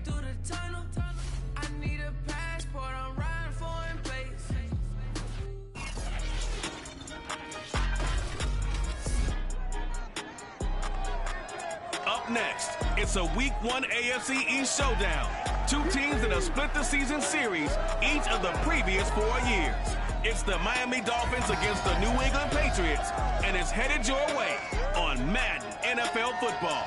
through the tunnel. I need a passport, I'm riding foreign plates. Up next, it's a Week 1 AFC East showdown. Two teams that have split the season series each of the previous 4 years. It's the Miami Dolphins against the New England Patriots, and it's headed your way on Madden NFL Football.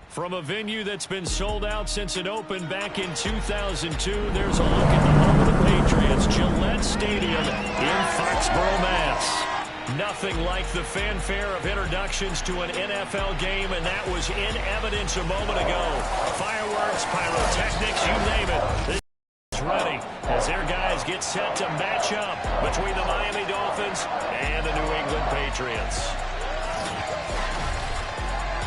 From a venue that's been sold out since it opened back in 2002, there's a look at the home of the Patriots, Gillette Stadium in Foxborough, Mass. Nothing like the fanfare of introductions to an NFL game, and that was in evidence a moment ago. Fireworks, pyrotechnics, you name it. This is ready as their guys get set to match up between the Miami Dolphins and the New England Patriots.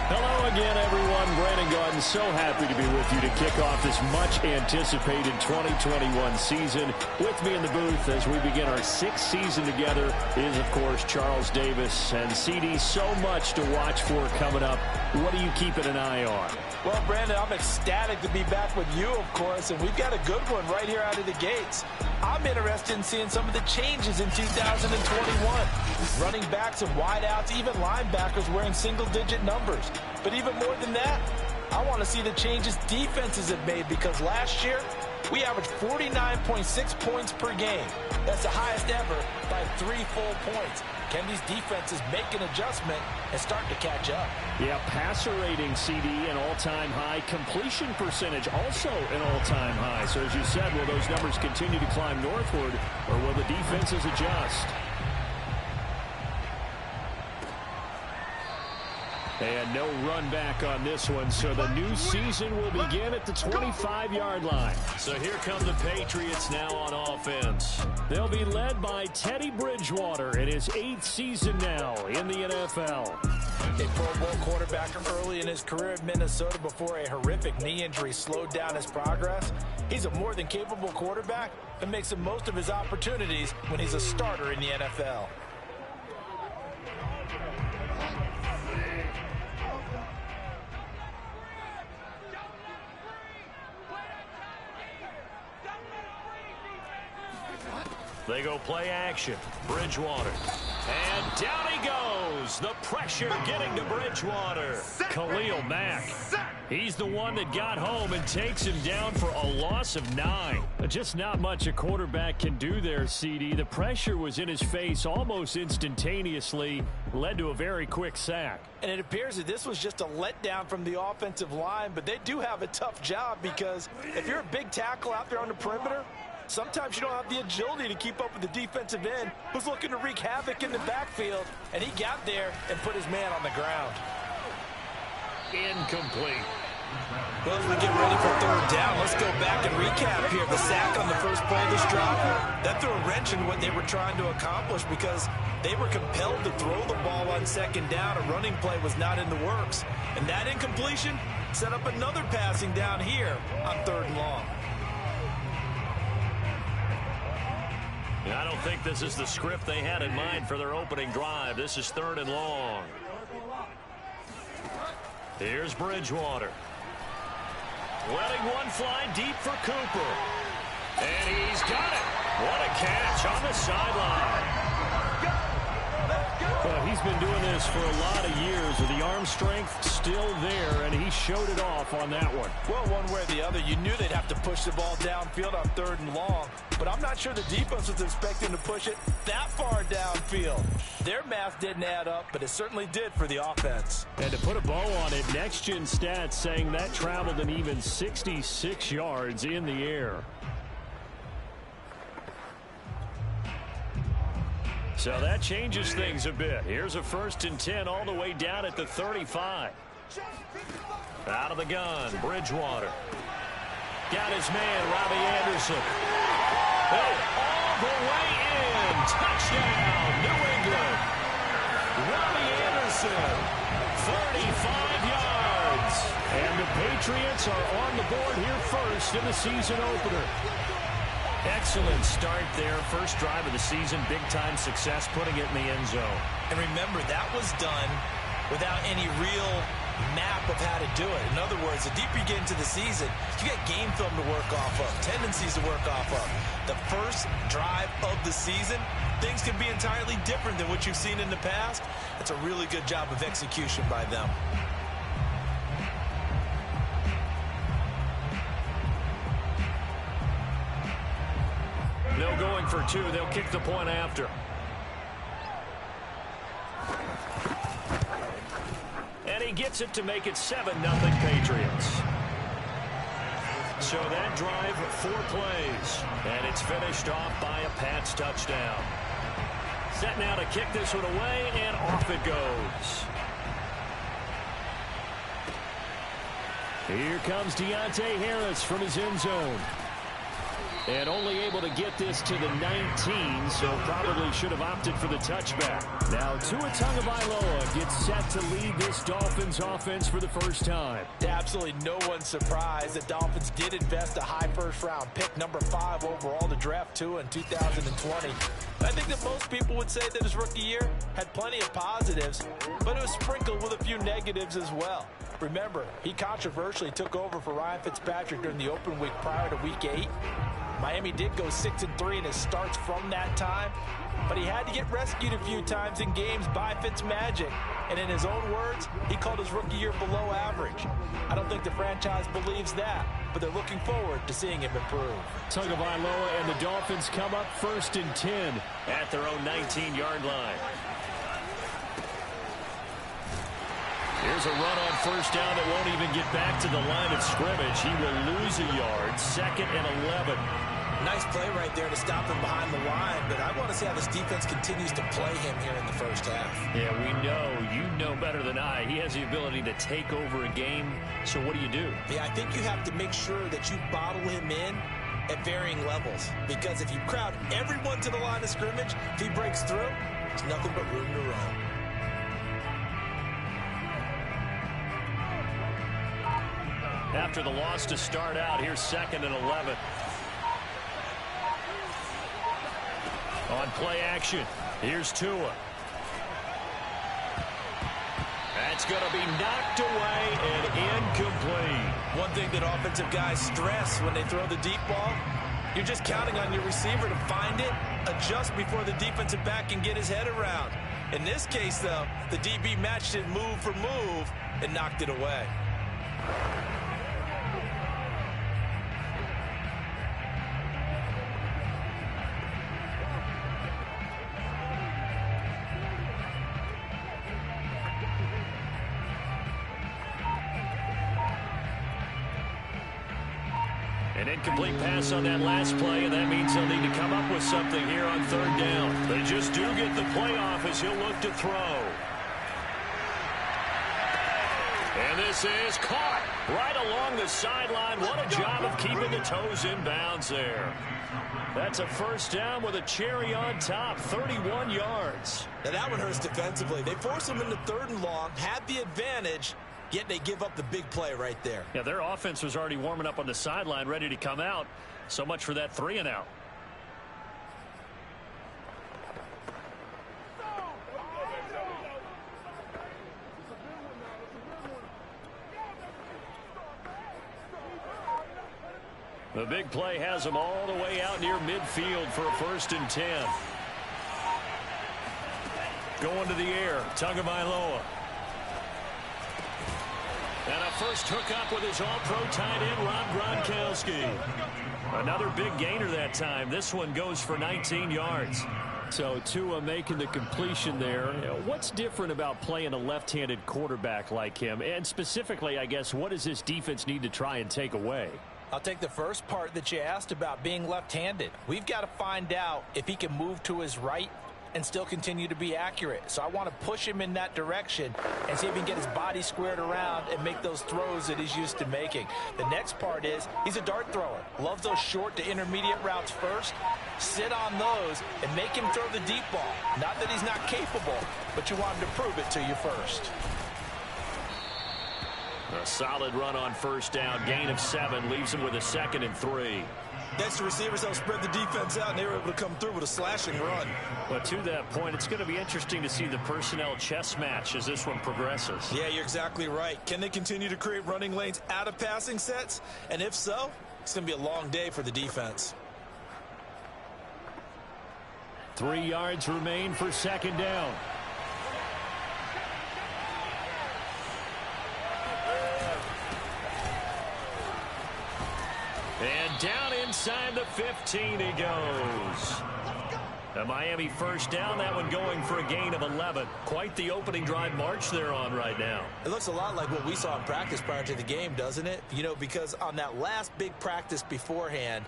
Hello again, everyone. Brandon Gaudin, so happy to be with you to kick off this much-anticipated 2021 season. With me in the booth as we begin our 6th season together is, of course, Charles Davis. And, CD, so much to watch for coming up. What are you keeping an eye on? Well, Brandon, I'm ecstatic to be back with you, of course, and we've got a good one right here out of the gates. I'm interested in seeing some of the changes in 2021. Running backs and wideouts, even linebackers wearing single-digit numbers. But even more than that, I want to see the changes defenses have made, because last year we averaged 49.6 points per game. That's the highest ever by 3 full points. Can these defenses make an adjustment and start to catch up? Yeah, passer rating, CD, an all-time high. Completion percentage also an all-time high. So as you said, will those numbers continue to climb northward, or will the defenses adjust? And no run back on this one, so the new season will begin at the 25-yard line. So here come the Patriots now on offense. They'll be led by Teddy Bridgewater in his 8th season now in the NFL. A Pro Bowl quarterback early in his career in Minnesota before a horrific knee injury slowed down his progress. He's a more than capable quarterback and makes the most of his opportunities when he's a starter in the NFL. They go play action. Bridgewater. And down he goes. The pressure getting to Bridgewater. Khalil Mack. He's the one that got home and takes him down for a loss of 9. Just not much a quarterback can do there, CD. The pressure was in his face almost instantaneously. Led to a very quick sack. And it appears that this was just a letdown from the offensive line, but they do have a tough job, because if you're a big tackle out there on the perimeter, sometimes you don't have the agility to keep up with the defensive end who's looking to wreak havoc in the backfield, and he got there and put his man on the ground. Incomplete. Well, as we get ready for 3rd down, let's go back and recap here. The sack on the first play of this drive, that threw a wrench in what they were trying to accomplish, because they were compelled to throw the ball on 2nd down. A running play was not in the works. And that incompletion set up another passing down here on 3rd and long. I don't think this is the script they had in mind for their opening drive. This is 3rd and long. Here's Bridgewater. Letting one fly deep for Cooper. And he's got it. What a catch on the sideline. Well, he's been doing this for a lot of years with the arm strength still there, and he showed it off on that one. Well, one way or the other, you knew they'd have to push the ball downfield on 3rd and long, but I'm not sure the defense was expecting to push it that far downfield. Their math didn't add up, but it certainly did for the offense. And to put a bow on it, Next Gen Stats saying that traveled an even 66 yards in the air. So that changes things a bit. Here's a 1st and 10 all the way down at the 35. Out of the gun, Bridgewater. Got his man, Robbie Anderson. Oh, all the way in. Touchdown, New England. Robbie Anderson, 35 yards. And the Patriots are on the board here first in the season opener. Excellent start there. First drive of the season, big-time success, putting it in the end zone. And remember, that was done without any real map of how to do it. In other words, the deeper you get into the season, you got game film to work off of, tendencies to work off of. The first drive of the season, things can be entirely different than what you've seen in the past. It's a really good job of execution by them. No going for two. They'll kick the point after. And he gets it to make it 7-0 Patriots. So that drive, 4 plays. And it's finished off by a Pats touchdown. Set now to kick this one away, and off it goes. Here comes Deontay Harris from his end zone. And only able to get this to the 19, so probably should have opted for the touchback. Now Tua Tagovailoa gets set to lead this Dolphins offense for the first time. Absolutely no one's surprised the Dolphins did invest a high first-round pick, number 5 overall, to draft Tua in 2020. I think that most people would say that his rookie year had plenty of positives, but it was sprinkled with a few negatives as well. Remember, he controversially took over for Ryan Fitzpatrick during the open week prior to Week 8. Miami did go 6-3 in his starts from that time, but he had to get rescued a few times in games by Fitzmagic. And in his own words, he called his rookie year below average. I don't think the franchise believes that, but they're looking forward to seeing him improve. Tagovailoa and the Dolphins come up 1st and 10 at their own 19-yard line. Here's a run on first down that won't even get back to the line of scrimmage. He will lose a yard. 2nd and 11. Nice play right there to stop him behind the line, but I want to see how this defense continues to play him here in the first half. Yeah, we know. You know better than I. He has the ability to take over a game, so what do you do? Yeah, I think you have to make sure that you bottle him in at varying levels, because if you crowd everyone to the line of scrimmage, if he breaks through, there's nothing but room to run. After the loss to start out, here's 2nd and 11. On play action, here's Tua. That's going to be knocked away and incomplete. One thing that offensive guys stress when they throw the deep ball, you're just counting on your receiver to find it, adjust before the defensive back can get his head around. In this case, though, the DB matched it move for move and knocked it away. An incomplete pass on that last play, and that means they'll need to come up with something here on 3rd down. They just do get the play off as he'll look to throw. And this is caught right along the sideline. What a job of keeping the toes in bounds there. That's a first down with a cherry on top, 31 yards. Now that one hurts defensively. They force him into 3rd and long, had the advantage, yet they give up the big play right there. Yeah, their offense was already warming up on the sideline, ready to come out. So much for that 3 and out. The big play has them all the way out near midfield for a 1st and 10. Going to the air, Tagovailoa. And a first hookup with his all-pro tight end, Rob Gronkowski. Another big gainer that time. This one goes for 19 yards. So Tua making the completion there. What's different about playing a left-handed quarterback like him? And specifically, I guess, what does this defense need to try and take away? I'll take the first part that you asked about being left-handed. We've got to find out if he can move to his right and still continue to be accurate. So I want to push him in that direction and see if he can get his body squared around and make those throws that he's used to making. The next part is he's a dart thrower. Loves those short to intermediate routes first. Sit on those and make him throw the deep ball. Not that he's not capable, but you want him to prove it to you first. A solid run on first down. Gain of 7 leaves him with a 2nd and 3. Extra receivers help spread the defense out, and they were able to come through with a slashing run. But to that point, it's going to be interesting to see the personnel chess match as this one progresses. Yeah, you're exactly right. Can they continue to create running lanes out of passing sets? And if so, it's going to be a long day for the defense. 3 yards remain for 2nd down. And down inside the 15 he goes. A Miami first down, that one going for a gain of 11. Quite the opening drive march they're on right now. It looks a lot like what we saw in practice prior to the game, doesn't it? You know, because on that last big practice beforehand,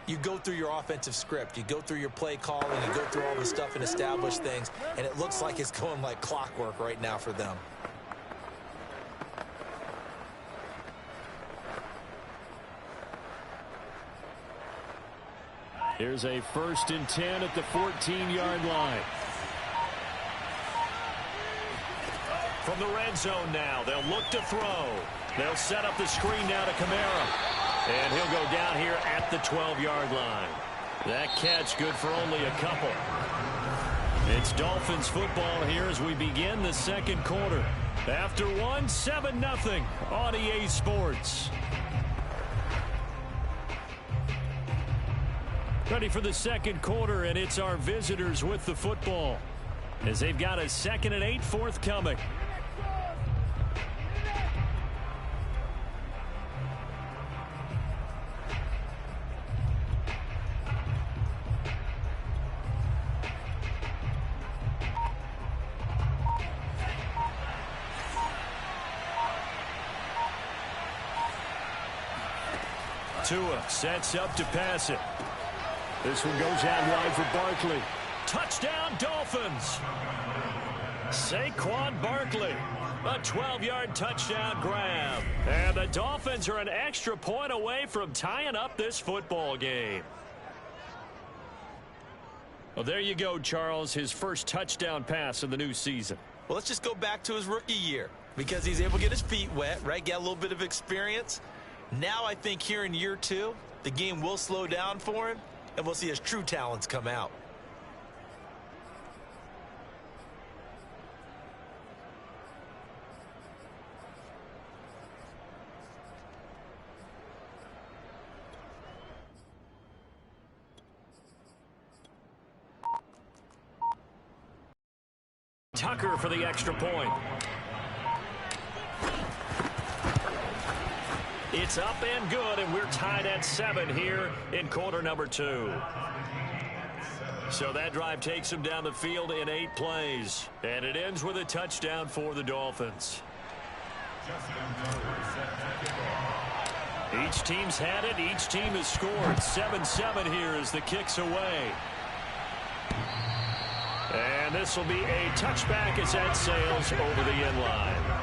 you go through your offensive script. You go through your play calling. You go through all the stuff and establish things. And it looks like it's going like clockwork right now for them. Here's a 1st and 10 at the 14-yard line. From the red zone now, they'll look to throw. They'll set up the screen now to Kamara. And he'll go down here at the 12-yard line. That catch good for only a couple. It's Dolphins football here as we begin the 2nd quarter. After one, 7-0 on EA Sports. Ready for the 2nd quarter, and it's our visitors with the football as they've got a 2nd and 8 forthcoming. Tua sets up to pass it. This one goes out wide for Barkley. Touchdown, Dolphins. Saquon Barkley. A 12-yard touchdown grab. And the Dolphins are an extra point away from tying up this football game. Well, there you go, Charles. His first touchdown pass of the new season. Well, let's just go back to his rookie year because he's able to get his feet wet, right? Get a little bit of experience. Now I think here in year 2, the game will slow down for him. And we'll see his true talents come out. Tucker for the extra point. It's up and good, and we're tied at 7 here in quarter number 2. So that drive takes them down the field in 8 plays. And it ends with a touchdown for the Dolphins. Each team's had it. Each team has scored. 7-7 here as the kick's away. And this will be a touchback as that sails over the end line.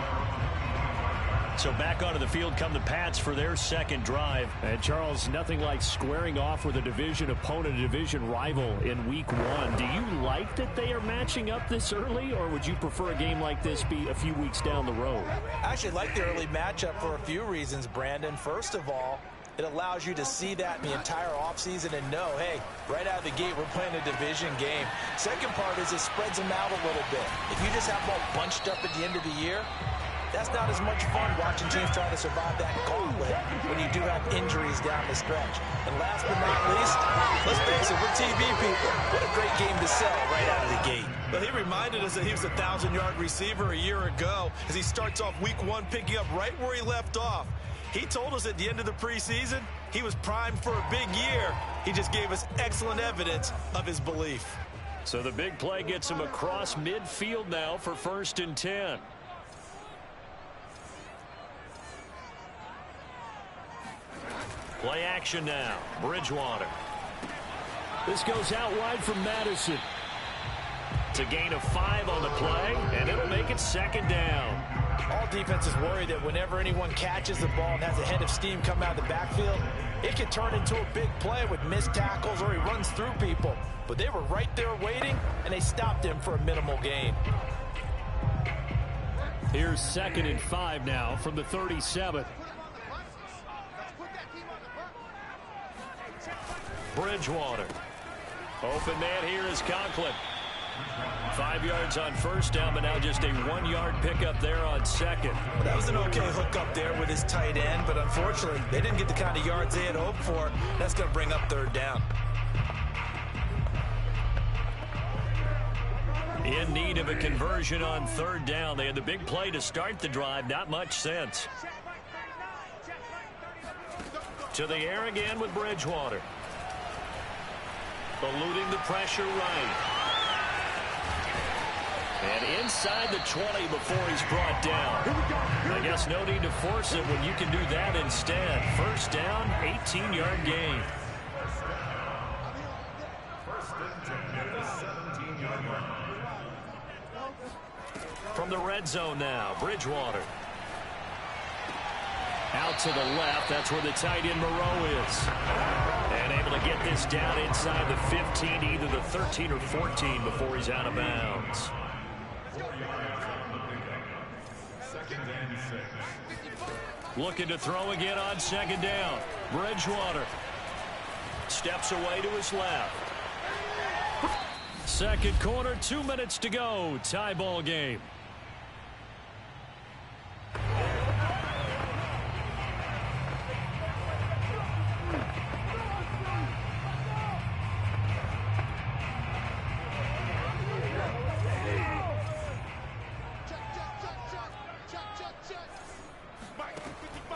So back onto the field come the Pats for their 2nd drive. And Charles, nothing like squaring off with a division opponent, a division rival in week 1. Do you like that they are matching up this early, or would you prefer a game like this be a few weeks down the road? I actually like the early matchup for a few reasons, Brandon. First of all, it allows you to see that the entire offseason and know, hey, right out of the gate, we're playing a division game. Second part is it spreads them out a little bit. If you just have them all bunched up at the end of the year, that's not as much fun watching teams try to survive that gauntlet when you do have injuries down the stretch. And last but not least, let's face it, we're TV people. What a great game to sell right out of the gate. Well, he reminded us that he was a 1,000-yard receiver a year ago as he starts off week 1 picking up right where he left off. He told us at the end of the preseason he was primed for a big year. He just gave us excellent evidence of his belief. So the big play gets him across midfield now for 1st and 10. Play action now. Bridgewater. This goes out wide from Madison. It's a gain of 5 on the play, and it'll make it 2nd down. All defenses worry that whenever anyone catches the ball and has a head of steam come out of the backfield, it can turn into a big play with missed tackles or he runs through people. But they were right there waiting, and they stopped him for a minimal gain. Here's 2nd and 5 now from the 37. Bridgewater. Open man here is Conklin. 5 yards on first down, but now just a 1-yard pickup there on second. Well, that was an okay hookup there with his tight end, but unfortunately, they didn't get the kind of yards they had hoped for. That's going to bring up 3rd down. In need of a conversion on 3rd down. They had the big play to start the drive. Not much sense. To the air again with Bridgewater. Eluding the pressure right. And inside the 20 before he's brought down. I guess no need to force it when you can do that instead. 1st down, 18-yard gain. From the red zone now, Bridgewater. Out to the left, that's where the tight end Moreau is. And able to get this down inside the 15, either the 13 or 14 before he's out of bounds. Looking to throw again on 2nd down. Bridgewater steps away to his left. 2nd quarter, 2 minutes to go. Tie ball game.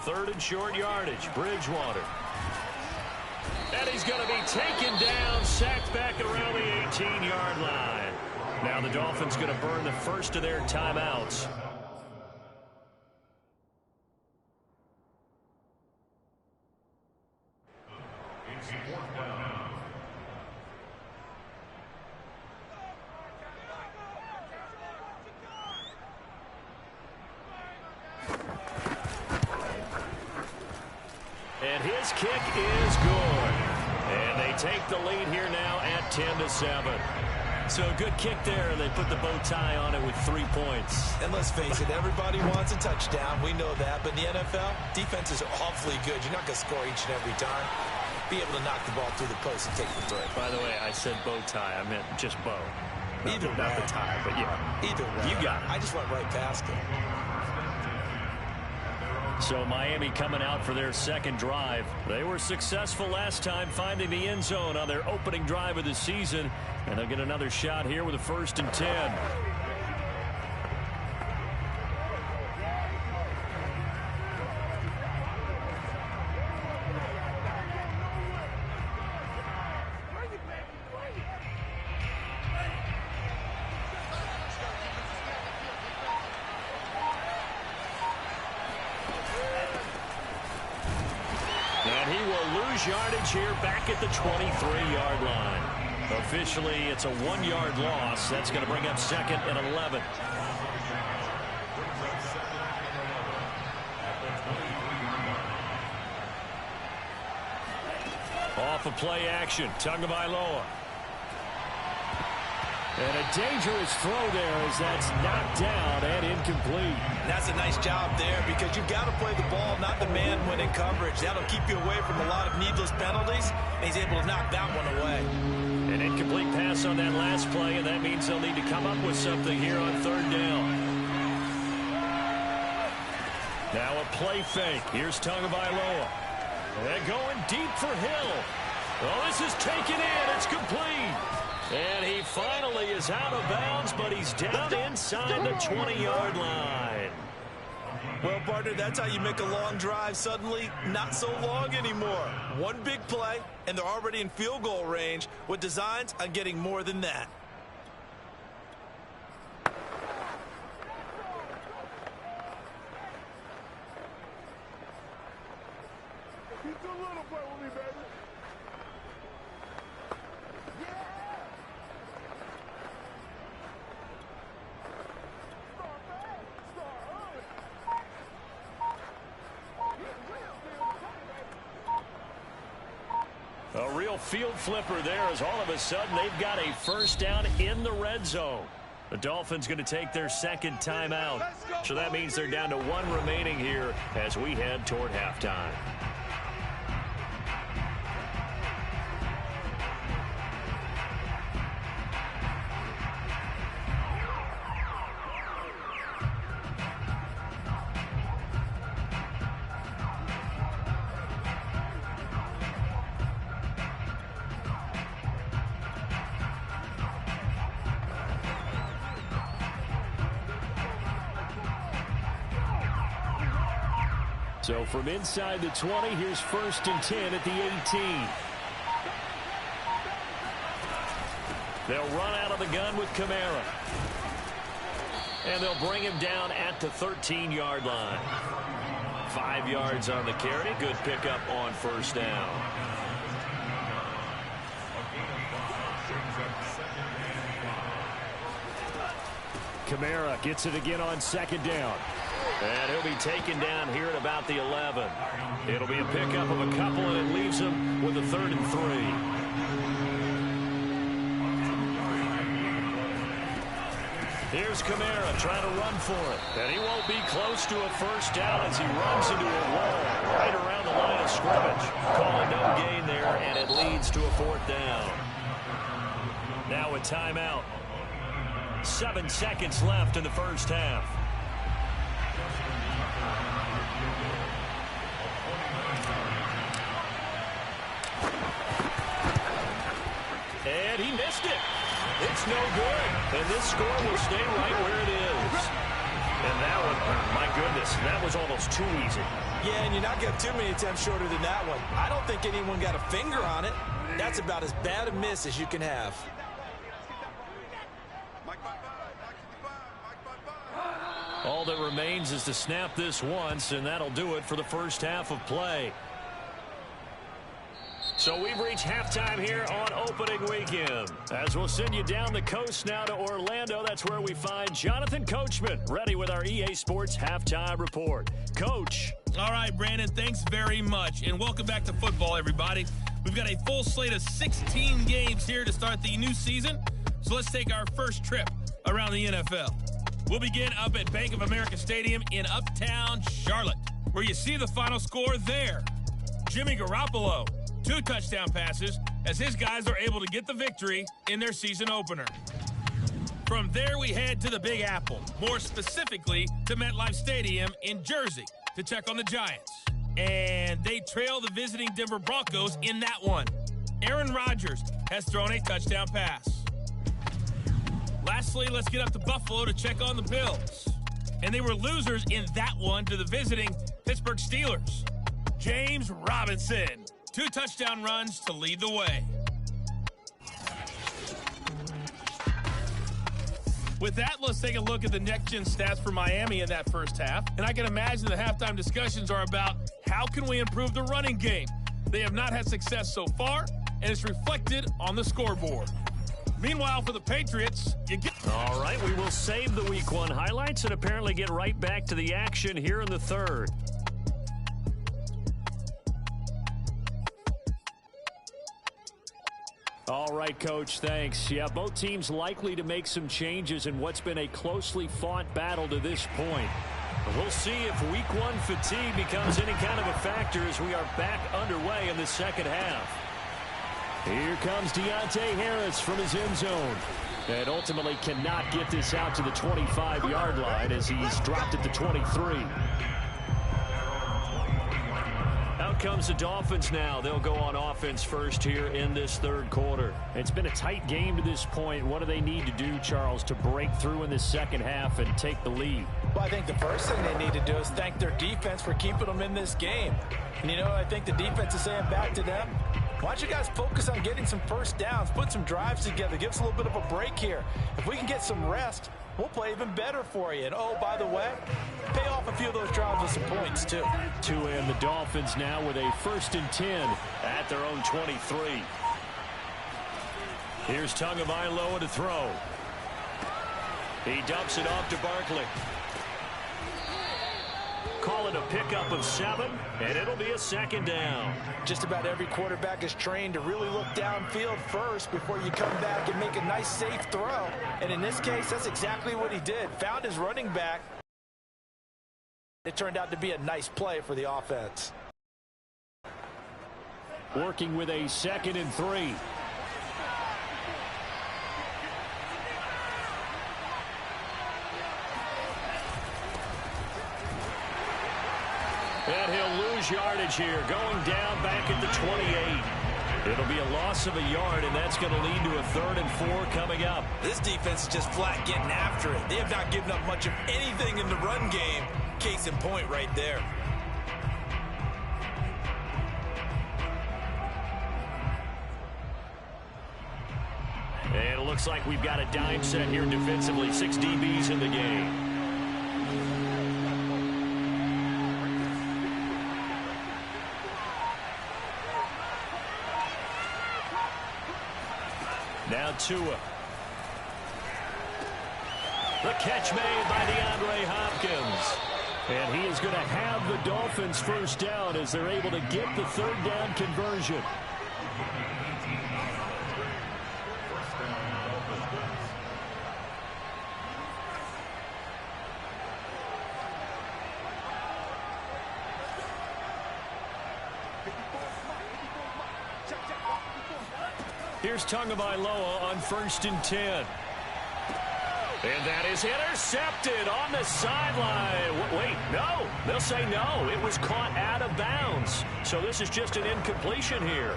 Third and short yardage. Bridgewater. And he's going to be taken down, sacked back around the 18-yard line. Now the Dolphins going to burn the first of their timeouts. And his kick is good. And they take the lead here now at 10-7. So a good kick there, and they put the bow tie on it with 3 points. And let's face it, everybody wants a touchdown. We know that. But in the NFL, defenses are awfully good. You're not going to score each and every time. Be able to knock the ball through the post and take the throw. By the way, I said bow tie. I meant just bow. Not the tie, but yeah. Either way. You got it. I just went right past it. So Miami coming out for their 2nd drive. They were successful last time finding the end zone on their opening drive of the season. And they'll get another shot here with a 1st and 10. And he will lose yardage here back at the 23-yard line. Officially, it's a 1-yard loss. That's going to bring up 2nd and 11. Off of play action, Tagovailoa. And a dangerous throw there as that's knocked down and incomplete. And that's a nice job there because you've got to play the ball, not the man when in coverage. That'll keep you away from a lot of needless penalties, and he's able to knock that one away. An incomplete pass on that last play, and that means they'll need to come up with something here on 3rd down. Now a play fake. Here's Tagovailoa. And going deep for Hill. Well, this is taken in. It's complete. And he finally is out of bounds, but he's down inside the 20-yard line. Well, partner, that's how you make a long drive suddenly not so long anymore. One big play, and they're already in field goal range with designs on getting more than that. A real field flipper there as all of a sudden they've got a 1st down in the red zone. The Dolphins going to take their second timeout. So that means they're down to 1 remaining here as we head toward halftime. So from inside the 20, here's 1st and 10 at the 18. They'll run out of the gun with Kamara. And they'll bring him down at the 13-yard line. 5 yards on the carry. Good pickup on 1st down. Kamara gets it again on 2nd down. And he'll be taken down here at about the 11. It'll be a pickup of a couple, and it leaves him with a 3rd and 3. Here's Kamara trying to run for it. And he won't be close to a 1st down as he runs into a wall right around the line of scrimmage. Calling no gain there, and it leads to a 4th down. Now a timeout. 7 seconds left in the 1st half. And he missed it. It's no good. And this score will stay right where it is. And that one, my goodness, that was almost too easy. Yeah, and you're not getting too many attempts shorter than that one. I don't think anyone got a finger on it. That's about as bad a miss as you can have. All that remains is to snap this once, and that'll do it for the 1st half of play. So we've reached halftime here on opening weekend. As we'll send you down the coast now to Orlando, that's where we find Jonathan Coachman, ready with our EA Sports Halftime Report. Coach. All right, Brandon, thanks very much. And welcome back to football, everybody. We've got a full slate of 16 games here to start the new season. So let's take our first trip around the NFL. We'll begin up at Bank of America Stadium in Uptown Charlotte, where you see the final score there. Jimmy Garoppolo, 2 touchdown passes as his guys are able to get the victory in their season opener. From there, we head to the Big Apple, more specifically to MetLife Stadium in Jersey to check on the Giants. And they trail the visiting Denver Broncos in that one. Aaron Rodgers has thrown a touchdown pass. Lastly, let's get up to Buffalo to check on the Bills. And they were losers in that one to the visiting Pittsburgh Steelers. James Robinson, 2 touchdown runs to lead the way. With that, let's take a look at the next-gen stats for Miami in that 1st half. And I can imagine the halftime discussions are about how can we improve the running game. They have not had success so far, and it's reflected on the scoreboard. Meanwhile, for the Patriots, you get... All right, we will save the Week 1 highlights and apparently get right back to the action here in the 3rd. All right, Coach, thanks. Yeah, both teams likely to make some changes in what's been a closely fought battle to this point. We'll see if Week 1 fatigue becomes any kind of a factor as we are back underway in the 2nd half. Here comes Deontay Harris from his end zone. And ultimately cannot get this out to the 25-yard line as he's dropped at the 23. Out comes the Dolphins now. They'll go on offense first here in this 3rd quarter. It's been a tight game to this point. What do they need to do, Charles, to break through in the 2nd half and take the lead? Well, I think the first thing they need to do is thank their defense for keeping them in this game. And, you know, I think the defense is saying back to them, why don't you guys focus on getting some 1st downs, put some drives together, give us a little bit of a break here. If we can get some rest, we'll play even better for you. And, oh, by the way, pay off a few of those drives with some points, too. To end the Dolphins now with a 1st and 10 at their own 23. Here's Tagovailoa to throw. He dumps it off to Barkley. Call it a pickup of 7, and it'll be a second down. Just about every quarterback is trained to really look downfield first before you come back and make a nice, safe throw. And in this case, that's exactly what he did. Found his running back. It turned out to be a nice play for the offense. Working with a 2nd and 3. And he'll lose yardage here, going down back at the 28. It'll be a loss of a yard, and that's going to lead to a 3rd and 4 coming up. This defense is just flat getting after it. They have not given up much of anything in the run game. Case in point right there. And it looks like we've got a dime set here defensively. 6 DBs in the game. Now Tua. The catch made by DeAndre Hopkins. And he is going to have the Dolphins first down as they're able to get the 3rd down conversion. Here's Tagovailoa on 1st and 10. And that is intercepted on the sideline. Wait, no. They'll say no. It was caught out of bounds. So this is just an incompletion here.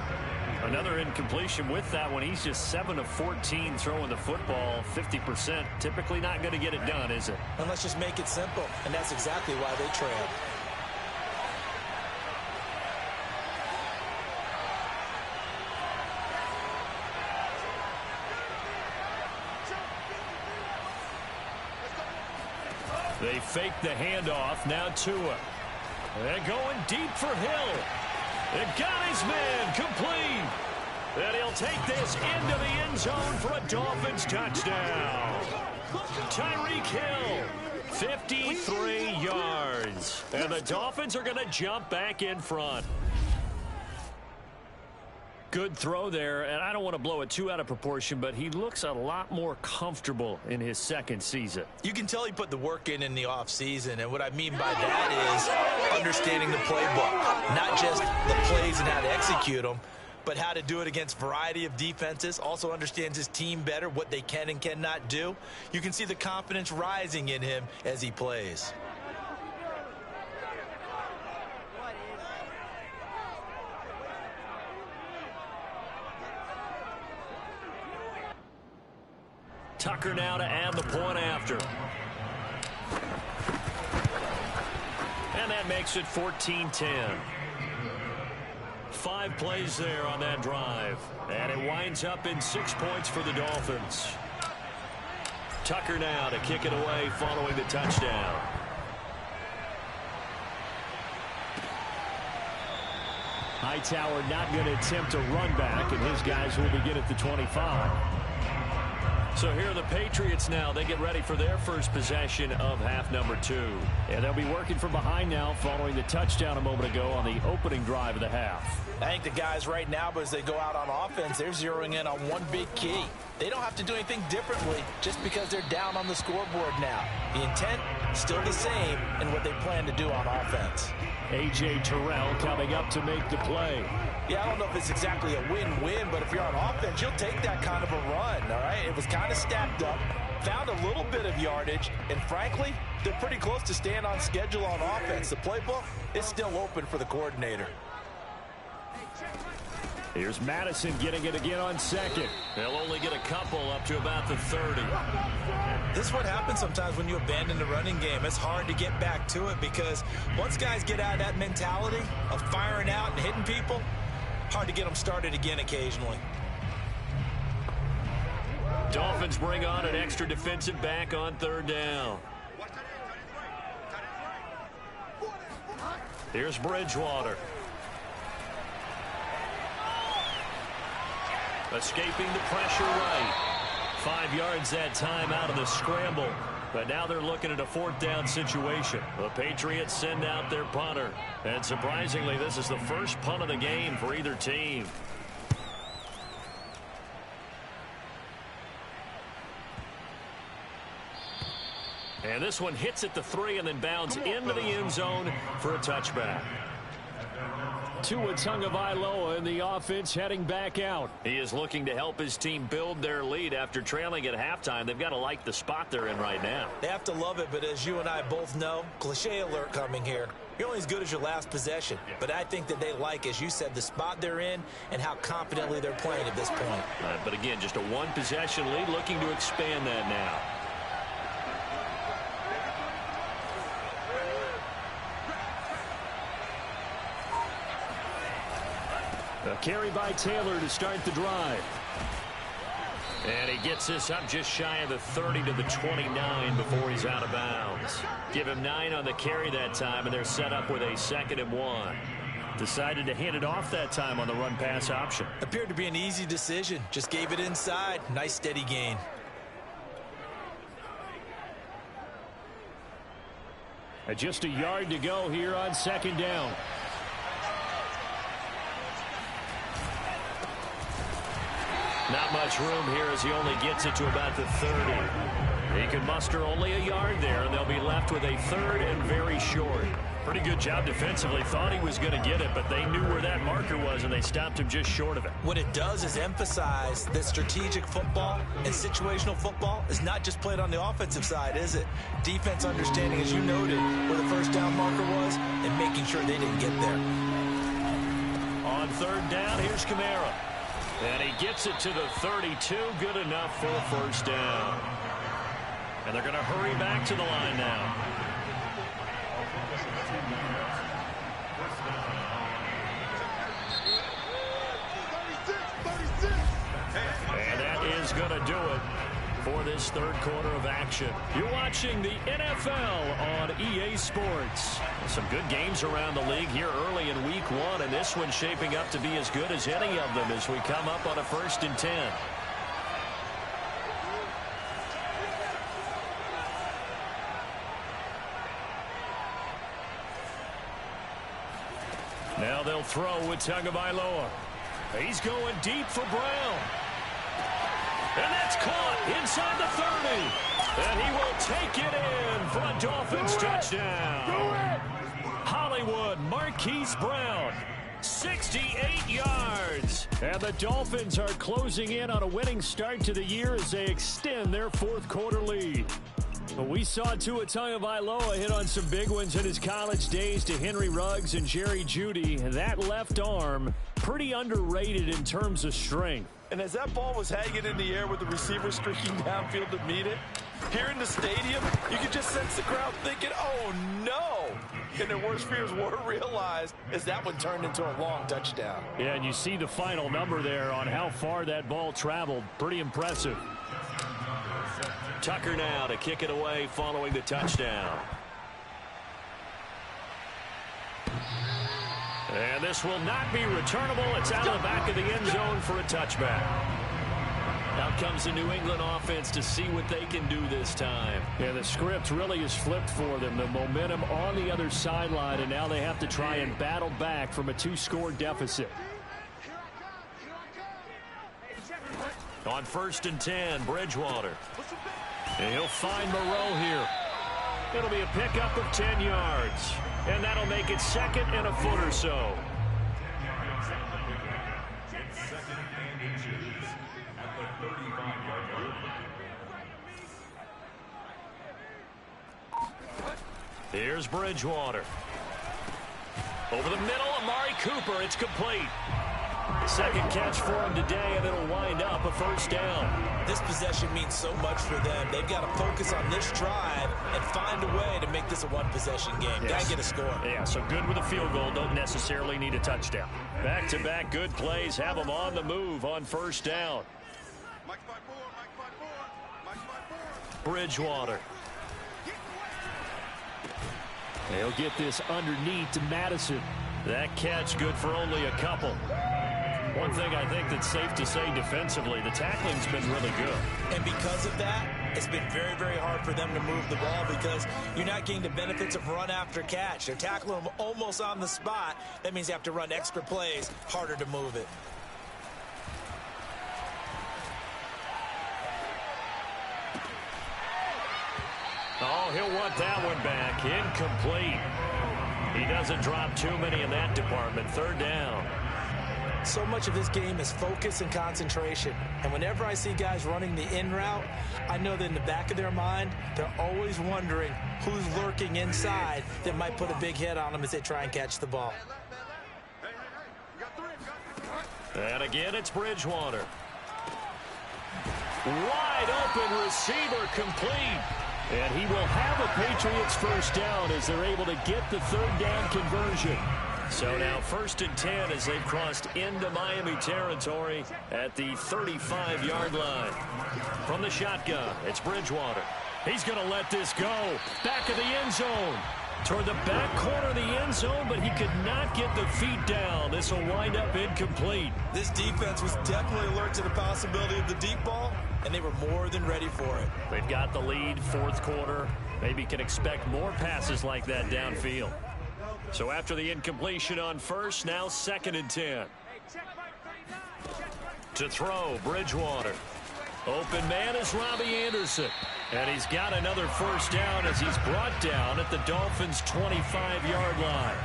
Another incompletion with that one. He's just 7 of 14 throwing the football. 50%. Typically not going to get it done, is it? And let's just make it simple. And that's exactly why they trail. They fake the handoff. Now Tua. They're going deep for Hill. And got his man complete. And he'll take this into the end zone for a Dolphins touchdown. Tyreek Hill, 53 yards. And the Dolphins are going to jump back in front. Good throw there, and I don't want to blow it too out of proportion, but he looks a lot more comfortable in his 2nd season. You can tell he put the work in the offseason, and what I mean by that is understanding the playbook. Not just the plays and how to execute them, but how to do it against a variety of defenses. Also understands his team better, what they can and cannot do. You can see the confidence rising in him as he plays. Tucker now to add the point after. And that makes it 14-10. 5 plays there on that drive. And it winds up in 6 points for the Dolphins. Tucker now to kick it away following the touchdown. Hightower not going to attempt a run back, and his guys will begin at the 25. So here are the Patriots now. They get ready for their first possession of half number 2. And they'll be working from behind now following the touchdown a moment ago on the opening drive of the half. I think the guys right now, as they go out on offense, they're zeroing in on one big key. They don't have to do anything differently just because they're down on the scoreboard now. The intent, still the same in what they plan to do on offense. A.J. Terrell coming up to make the play. Yeah, I don't know if it's exactly a win-win, but if you're on offense, you'll take that kind of a run, all right? It was kind of stacked up, found a little bit of yardage, and frankly, they're pretty close to staying on schedule on offense. The playbook is still open for the coordinator. Here's Madison getting it again on 2nd. They'll only get a couple up to about the 30. This is what happens sometimes when you abandon the running game. It's hard to get back to it because once guys get out of that mentality of firing out and hitting people, hard to get them started again occasionally. Dolphins bring on an extra defensive back on 3rd down. Here's Bridgewater. Escaping the pressure right. 5 yards that time out of the scramble. But now they're looking at a 4th down situation. The Patriots send out their punter. And surprisingly, this is the first punt of the game for either team. And this one hits at the 3 and then bounds into the end zone for a touchback. Tua Tagovailoa in the offense heading back out. He is looking to help his team build their lead after trailing at halftime. They've got to like the spot they're in right now. They have to love it, but as you and I both know, cliche alert coming here. You're only as good as your last possession. But I think that they like, as you said, the spot they're in and how confidently they're playing at this point. But again, just a 1-possession lead, looking to expand that now. A carry by Taylor to start the drive. And he gets this up just shy of the 30 to the 29 before he's out of bounds. Give him 9 on the carry that time, and they're set up with a 2nd and 1. Decided to hand it off that time on the run-pass option. Appeared to be an easy decision. Just gave it inside. Nice steady gain. Just a yard to go here on 2nd down. Not much room here as he only gets it to about the 30. He can muster only a yard there, and they'll be left with a 3rd and very short. Pretty good job defensively. Thought he was going to get it, but they knew where that marker was, and they stopped him just short of it. What it does is emphasize that strategic football and situational football is not just played on the offensive side, is it? Defense understanding, as you noted, where the 1st down marker was and making sure they didn't get there. On 3rd down, here's Kamara. And he gets it to the 32. Good enough for a 1st down. And they're going to hurry back to the line now. And that is going to do it for this 3rd quarter of action. You're watching the NFL on EA Sports. Some good games around the league here early in week 1, and this one's shaping up to be as good as any of them as we come up on a 1st and 10. Now they'll throw with Tagovailoa. He's going deep for Brown. And that's caught inside the 30. And he will take it in for a Dolphins touchdown. Hollywood Marquise Brown, 68 yards. And the Dolphins are closing in on a winning start to the year as they extend their 4th quarter lead. We saw Tua Tagovailoa hit on some big ones in his college days to Henry Ruggs and Jerry Jeudy. That left arm, pretty underrated in terms of strength. And as that ball was hanging in the air with the receiver streaking downfield to meet it, here in the stadium, you could just sense the crowd thinking, oh, no. And their worst fears were realized as that one turned into a long touchdown. Yeah, and you see the final number there on how far that ball traveled. Pretty impressive. Tucker now to kick it away following the touchdown. And this will not be returnable. It's out of the back of the end zone for a touchback. Out comes the New England offense to see what they can do this time. Yeah, the script really is flipped for them. The momentum on the other sideline, and now they have to try and battle back from a 2-score deficit. On 1st and 10, Bridgewater. And he'll find Moreau here. It'll be a pickup of 10 yards. And that'll make it 2nd and a foot or so. Here's Bridgewater. Over the middle, Amari Cooper. It's complete. 2nd catch for him today, and it'll wind up a 1st down. This possession means so much for them. They've got to focus on this drive and find a way to make this a 1-possession game. Yes. Got to get a score. Yeah, so good with a field goal. Don't necessarily need a touchdown. Back-to-back good plays have them on the move on 1st down. Bridgewater. They'll get this underneath to Madison. That catch good for only a couple. One thing I think that's safe to say defensively, the tackling's been really good. And because of that, It's been very, very hard for them to move the ball because you're not getting the benefits of run after catch. They're tackling them almost on the spot. That means they have to run extra plays, harder to move it. Oh, he'll want that one back. Incomplete. He doesn't drop too many in that department. Third down. So much of this game is focus and concentration. And whenever I see guys running the in route, I know that in the back of their mind, they're always wondering who's lurking inside that might put a big hit on them as they try and catch the ball. And again, it's Bridgewater. Wide open receiver complete. And he will have a Patriots first down as they're able to get the third down conversion. So now 1st and 10 as they've crossed into Miami territory at the 35-yard line. From the shotgun, it's Bridgewater. He's going to let this go. Back of the end zone. Toward the back corner of the end zone, but he could not get the feet down. This will wind up incomplete. This defense was definitely alert to the possibility of the deep ball, and they were more than ready for it. They've got the lead, 4th quarter. Maybe can expect more passes like that downfield. So after the incompletion on first, now 2nd and 10. To throw, Bridgewater. Open man is Robbie Anderson. And he's got another first down as he's brought down at the Dolphins' 25-yard line.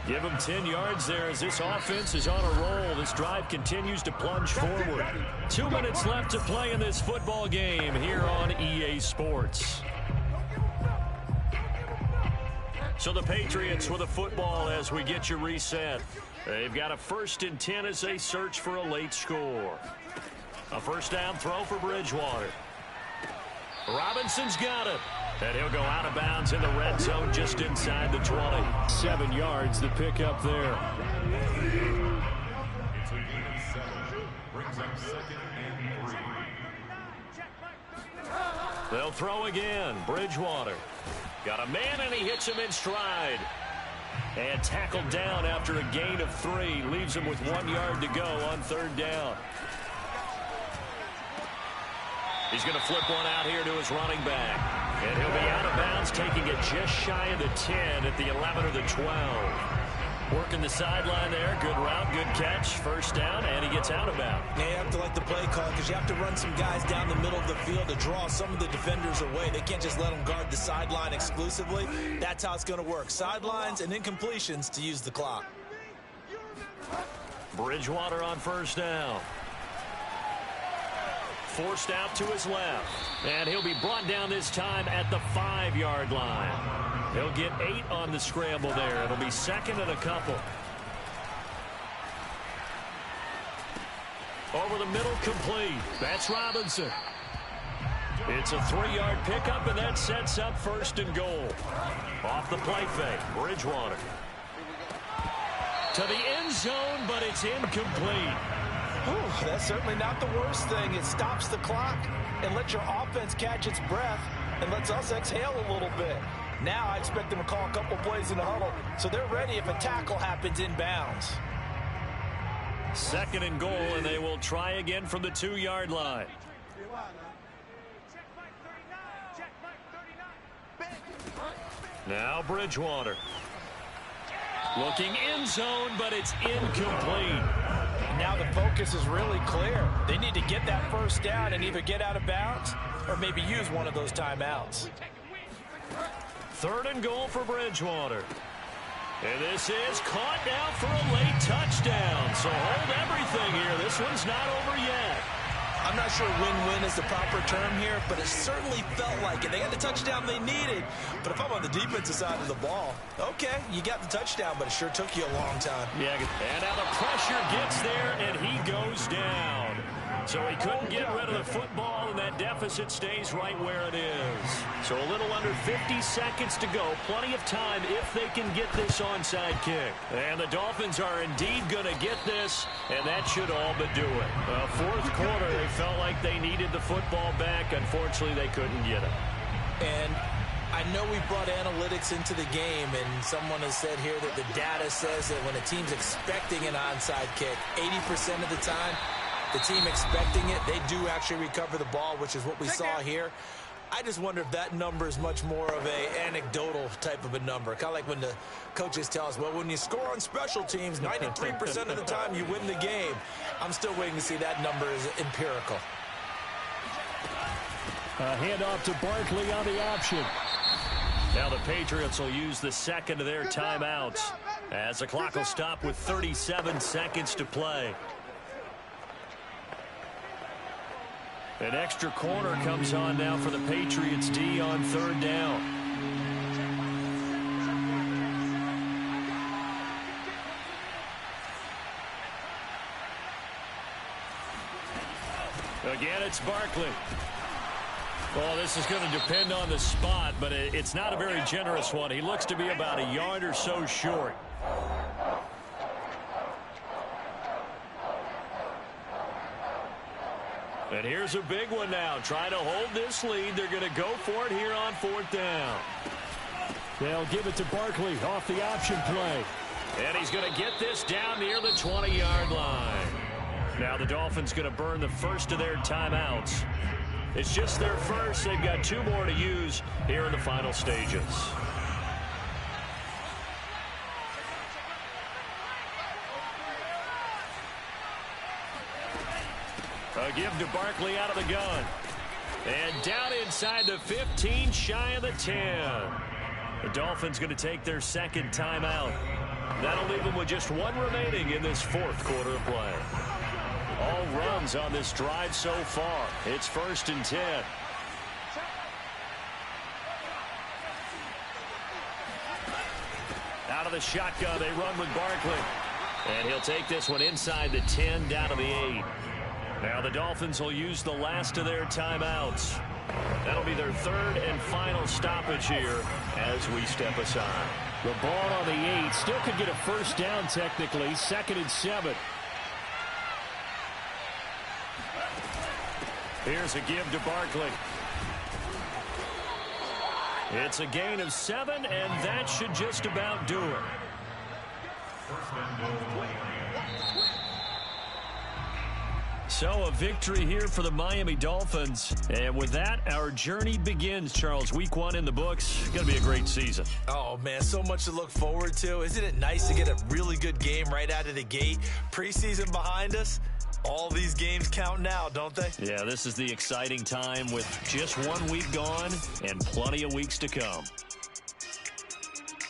Give him 10 yards there as this offense is on a roll. This drive continues to plunge forward. 2 minutes left to play in this football game here on EA Sports. So the Patriots with a football as we get you reset. They've got a 1st and 10 as they search for a late score. A first down throw for Bridgewater. Robinson's got it. And he'll go out of bounds in the red zone just inside the 20. 7 yards the pick up there. They'll throw again. Bridgewater. Got a man and he hits him in stride. And tackled down after a gain of 3. Leaves him with 1 yard to go on 3rd down. He's going to flip one out here to his running back. And he'll be out of bounds, taking it just shy of the 10 at the 11 or the 12. Working the sideline there. Good route, good catch. First down, and he gets out of bounds. Yeah, you have to like the play call because you have to run some guys down the middle of the field to draw some of the defenders away. They can't just let them guard the sideline exclusively. That's how it's going to work. Sidelines and incompletions to use the clock. Bridgewater on first down. Forced out to his left. And he'll be brought down this time at the 5-yard line. He'll get 8 on the scramble there. It'll be 2nd and a couple. Over the middle, complete. That's Robinson. It's a 3-yard pickup, and that sets up 1st and goal. Off the play fake, Bridgewater. To the end zone, but it's incomplete. Ooh, that's certainly not the worst thing. It stops the clock and lets your offense catch its breath and lets us exhale a little bit. Now I expect them to call a couple plays in the huddle so they're ready if a tackle happens inbounds. 2nd and goal, and they will try again from the 2-yard line. Now Bridgewater. Looking end zone, but it's incomplete. Now the focus is really clear. They need to get that first down and either get out of bounds or maybe use one of those timeouts. 3rd and goal for Bridgewater. And this is caught now for a late touchdown. So hold everything here. This one's not over yet. I'm not sure win-win is the proper term here, but it certainly felt like it. They got the touchdown they needed. But if I'm on the defensive side of the ball, okay, you got the touchdown, but it sure took you a long time. Yeah, and now the pressure gets there, and he goes down. So he couldn't get rid of the football, and that deficit stays right where it is. So a little under 50 seconds to go. Plenty of time if they can get this onside kick. And the Dolphins are indeed going to get this, and that should all but do it. 4th quarter, they felt like they needed the football back. Unfortunately, they couldn't get it. And I know we brought analytics into the game, and someone has said here that the data says that when a team's expecting an onside kick, 80% of the time, The team expecting it, they do actually recover the ball, which is what we saw here. I just wonder if that number is much more of a anecdotal type of a number. Kind of like when the coaches tell us, well, when you score on special teams, 93% of the time you win the game. I'm still waiting to see that number is empirical. A handoff to Barkley on the option. Now the Patriots will use the second of their timeouts as the clock will stop with 37 seconds to play. An extra corner comes on now for the Patriots D on third down. Again, it's Barkley. Well, this is going to depend on the spot, but it's not a very generous one. He looks to be about a yard or so short. And here's a big one now. Trying to hold this lead. They're going to go for it here on fourth down. They'll give it to Barkley off the option play. And he's going to get this down near the 20-yard line. Now the Dolphins going to burn the first of their timeouts. It's just their first. They've got 2 more to use here in the final stages. A give to Barkley out of the gun. And down inside the 15, shy of the 10. The Dolphins going to take their second timeout. That'll leave them with just 1 remaining in this fourth quarter of play. All runs on this drive so far. It's 1st and 10. Out of the shotgun, they run with Barkley. And he'll take this one inside the 10, down to the 8. Now the Dolphins will use the last of their timeouts. That'll be their 3rd and final stoppage here as we step aside. The ball on the 8. Still could get a first down technically. 2nd and 7. Here's a give to Barkley. It's a gain of 7, and that should just about do it. So a victory here for the Miami Dolphins. And with that, our journey begins, Charles. Week 1 in the books. Going to be a great season. Oh, man, so much to look forward to. Isn't it nice to get a really good game right out of the gate? Preseason behind us. All these games count now, don't they? Yeah, this is the exciting time with just 1 week gone and plenty of weeks to come.